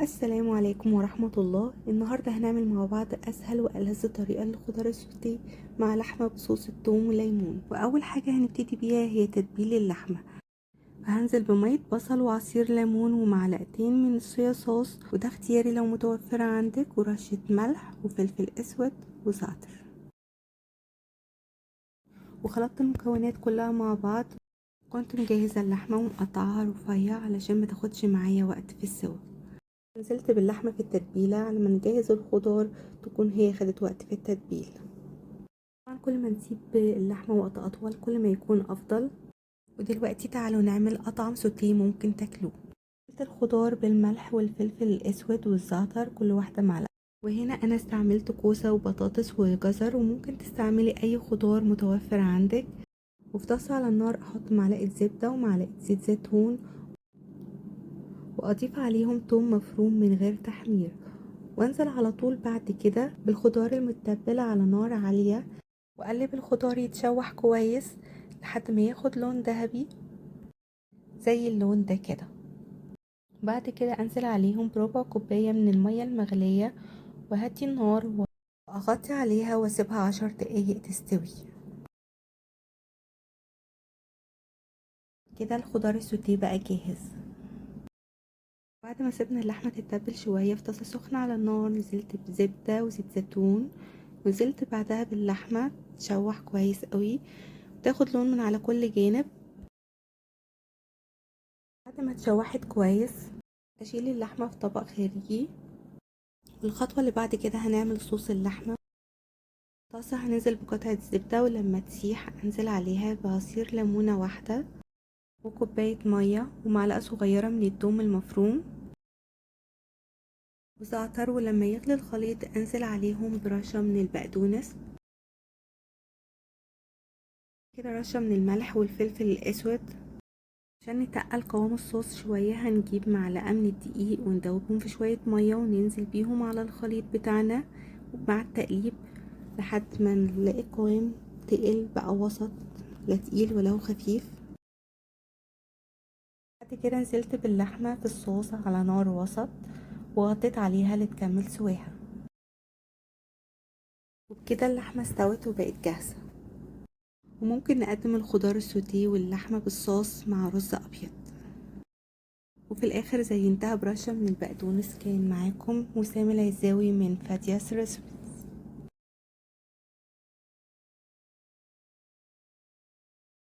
السلام عليكم ورحمة الله. النهاردة هنعمل مع بعض أسهل وألذ طريقة للخضار السوتيه مع لحمة بصوص الثوم والليمون. وأول حاجة هنبتدي بيها هي تتبيل اللحمة. هنزل بمية بصل وعصير ليمون ومعلقتين من الصويا صوص، وده اختياري لو متوفرة عندك، ورشة ملح وفلفل أسود وزعتر. وخلطت المكونات كلها مع بعض. كنت مجهزة اللحمة ومقطعها رفيع علشان ما تاخدش معايا وقت في السوا. نزلت باللحمة في التتبيلة على ما نجهز الخضار تكون هي خدت وقت في التتبيل. طبعا كل ما نسيب اللحمة وقت أطول كل ما يكون أفضل. ودلوقتي تعالوا نعمل أطعم سوتيه ممكن تاكلوه. نزلت الخضار بالملح والفلفل الأسود والزعتر، كل واحدة معلقة. وهنا أنا استعملت كوسة وبطاطس وجزر، وممكن تستعملي أي خضار متوفر عندك. وفي طاسة على النار أحط معلقة زبدة ومعلقة زيت زيتون، وأضيف عليهم توم مفروم من غير تحمير، وانزل على طول بعد كده بالخضار المتبل على نار عالية، واقلب الخضار يتشوح كويس لحد ما ياخد لون ذهبي زي اللون ده كده. بعد كده انزل عليهم بربع كوباية من المية المغلية، وهدي النار واغطي عليها واسيبها 10 دقايق تستوي. كده الخضار السوتيه بقى جاهز. بعد ما سيبنا اللحمة تتبل شوية في طاسة سخنة على النار، نزلت بزبدة وزيت زيتون، ونزلت بعدها باللحمة تشوح كويس قوي وتاخد لون من على كل جانب. بعد ما اتشوحت كويس اشيل اللحمة في طبق خارجي. الخطوة اللي بعد كده هنعمل صوص اللحمة. طاسة هنزل بقطعة زبدة، ولما تسيح انزل عليها بعصير ليمونة واحدة وكوباية مية ومعلقة صغيرة من الثوم المفروم وزعتر. ولما يغلي الخليط انزل عليهم برشة من البقدونس، كده رشة من الملح والفلفل الأسود. عشان نتقل قوام الصوص شوية هنجيب معلقة من الدقيق وندوبهم في شوية مية وننزل بيهم على الخليط بتاعنا مع التقليب لحد ما نلاقي القوام تقل بقى وسط، لا تقيل ولا هو خفيف. بعد كده نزلت باللحمة في الصوص على نار وسط وغطيت عليها لتكمل سواها، وبكده اللحمة استوت وبقت جاهزة. وممكن نقدم الخضار السوتيه واللحمة بالصوص مع رز أبيض. وفي الآخر زينتها برشة من البقدونس. كان معاكم وسام العزاوي من فادياس ريسبي.